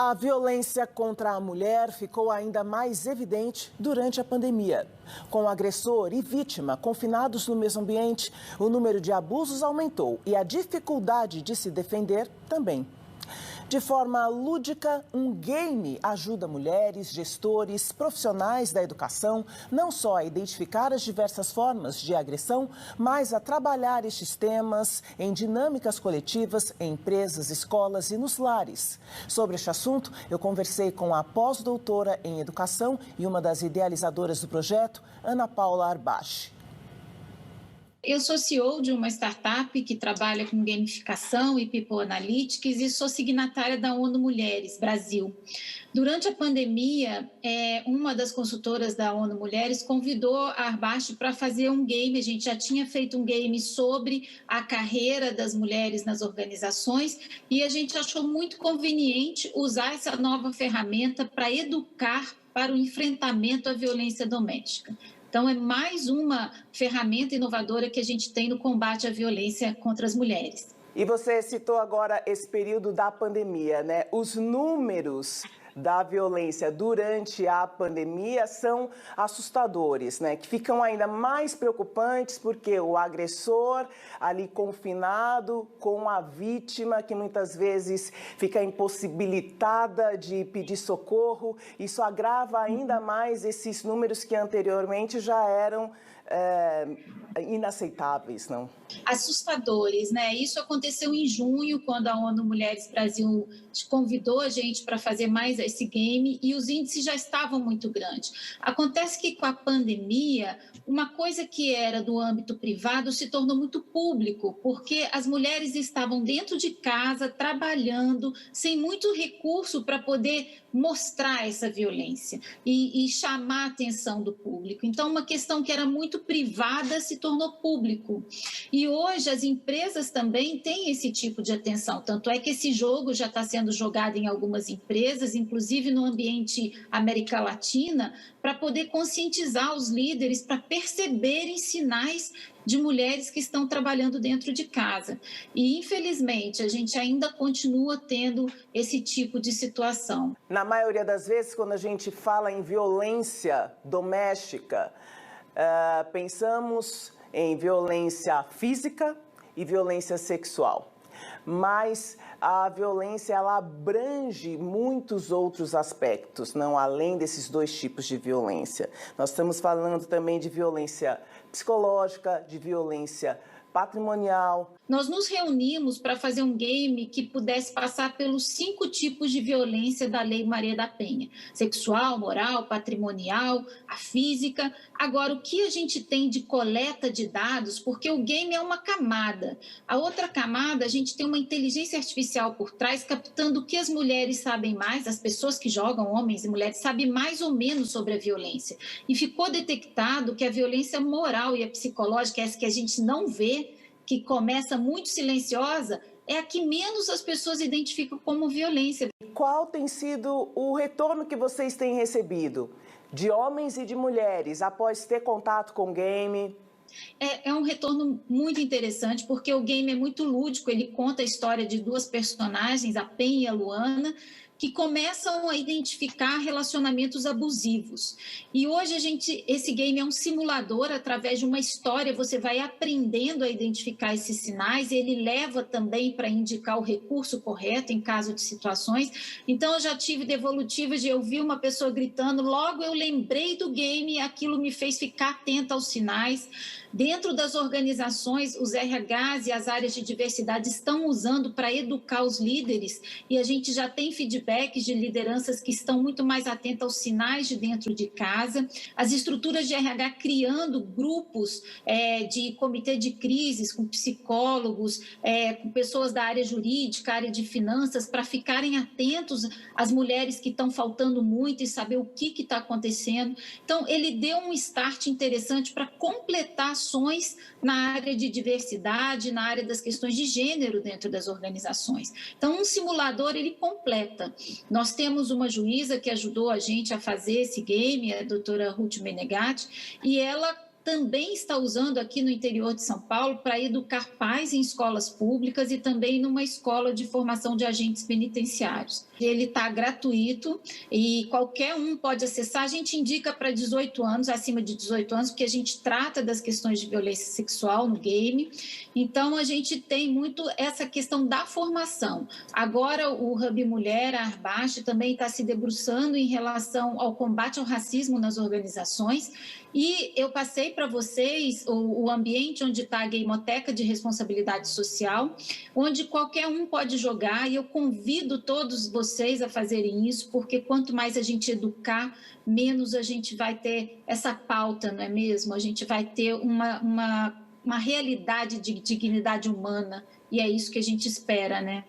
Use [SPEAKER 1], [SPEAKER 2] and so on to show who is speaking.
[SPEAKER 1] A violência contra a mulher ficou ainda mais evidente durante a pandemia. Com agressor e vítima confinados no mesmo ambiente, o número de abusos aumentou e a dificuldade de se defender também. De forma lúdica, um game ajuda mulheres, gestores, profissionais da educação não só a identificar as diversas formas de agressão, mas a trabalhar estes temas em dinâmicas coletivas em empresas, escolas e nos lares. Sobre este assunto, eu conversei com a pós-doutora em educação e uma das idealizadoras do projeto, Ana Paula Arbache.
[SPEAKER 2] Eu sou CEO de uma startup que trabalha com gamificação e People Analytics e sou signatária da ONU Mulheres Brasil. Durante a pandemia, uma das consultoras da ONU Mulheres convidou a Arbache para fazer um game. A gente já tinha feito um game sobre a carreira das mulheres nas organizações e a gente achou muito conveniente usar essa nova ferramenta para educar para o enfrentamento à violência doméstica. Então, é mais uma ferramenta inovadora que a gente tem no combate à violência contra as mulheres.
[SPEAKER 1] E você citou agora esse período da pandemia, né? Os números da violência durante a pandemia são assustadores, né? Que ficam ainda mais preocupantes porque o agressor ali confinado com a vítima que muitas vezes fica impossibilitada de pedir socorro, isso agrava ainda mais esses números que anteriormente já eram inaceitáveis, não?
[SPEAKER 2] Assustadores, né? Isso aconteceu em junho, quando a ONU Mulheres Brasil convidou a gente para fazer mais esse game e os índices já estavam muito grandes. Acontece que com a pandemia, uma coisa que era do âmbito privado se tornou muito público, porque as mulheres estavam dentro de casa, trabalhando, sem muito recurso para poder mostrar essa violência e chamar a atenção do público. Então, uma questão que era muito privada se tornou público. E hoje as empresas também têm esse tipo de atenção, tanto é que esse jogo já está sendo jogado em algumas empresas, inclusive no ambiente América Latina, para poder conscientizar os líderes para perceberem sinais de mulheres que estão trabalhando dentro de casa. E, infelizmente, a gente ainda continua tendo esse tipo de situação.
[SPEAKER 1] Na maioria das vezes, quando a gente fala em violência doméstica, pensamos em violência física e violência sexual. Mas a violência ela abrange muitos outros aspectos, não além desses dois tipos de violência. Nós estamos falando também de violência psicológica, de violência patrimonial.
[SPEAKER 2] Nós nos reunimos para fazer um game que pudesse passar pelos 5 tipos de violência da Lei Maria da Penha: sexual, moral, patrimonial, a física. Agora, o que a gente tem de coleta de dados, porque o game é uma camada. A outra camada, a gente tem uma inteligência artificial por trás, captando o que as mulheres sabem mais, as pessoas que jogam, homens e mulheres, sabem mais ou menos sobre a violência. E ficou detectado que a violência moral e a psicológica, essa que a gente não vê, que começa muito silenciosa, é a que menos as pessoas identificam como violência.
[SPEAKER 1] Qual tem sido o retorno que vocês têm recebido de homens e de mulheres após ter contato com o game?
[SPEAKER 2] É um retorno muito interessante, porque o game é muito lúdico, ele conta a história de 2 personagens, a Pen e a Luana, que começam a identificar relacionamentos abusivos. E hoje esse game é um simulador, através de uma história, você vai aprendendo a identificar esses sinais, e ele leva também para indicar o recurso correto em caso de situações. Então, eu já tive devolutivas de eu ouvir uma pessoa gritando, logo eu lembrei do game e aquilo me fez ficar atenta aos sinais. Dentro das organizações, os RHs e as áreas de diversidade estão usando para educar os líderes, e a gente já tem feedbacks de lideranças que estão muito mais atentas aos sinais de dentro de casa. As estruturas de RH criando grupos de comitê de crises com psicólogos, com pessoas da área jurídica, área de finanças, para ficarem atentos às mulheres que estão faltando muito e saber o que está acontecendo. Então, ele deu um start interessante para completar ações na área de diversidade, na área das questões de gênero dentro das organizações. Então, um simulador, ele completa. Nós temos uma juíza que ajudou a gente a fazer esse game, a doutora Ruth Menegatti, e ela também está usando aqui no interior de São Paulo para educar pais em escolas públicas e também numa escola de formação de agentes penitenciários. Ele está gratuito e qualquer um pode acessar. A gente indica para 18 anos, acima de 18 anos, porque a gente trata das questões de violência sexual no game. Então, a gente tem muito essa questão da formação. Agora, o Hub Mulher, a Arbache, também está se debruçando em relação ao combate ao racismo nas organizações. E eu passei para vocês o ambiente onde está a Gameoteca de Responsabilidade Social, onde qualquer um pode jogar, e eu convido todos vocês a fazerem isso, porque quanto mais a gente educar, menos a gente vai ter essa pauta, não é mesmo? A gente vai ter uma realidade de dignidade humana, e é isso que a gente espera, né?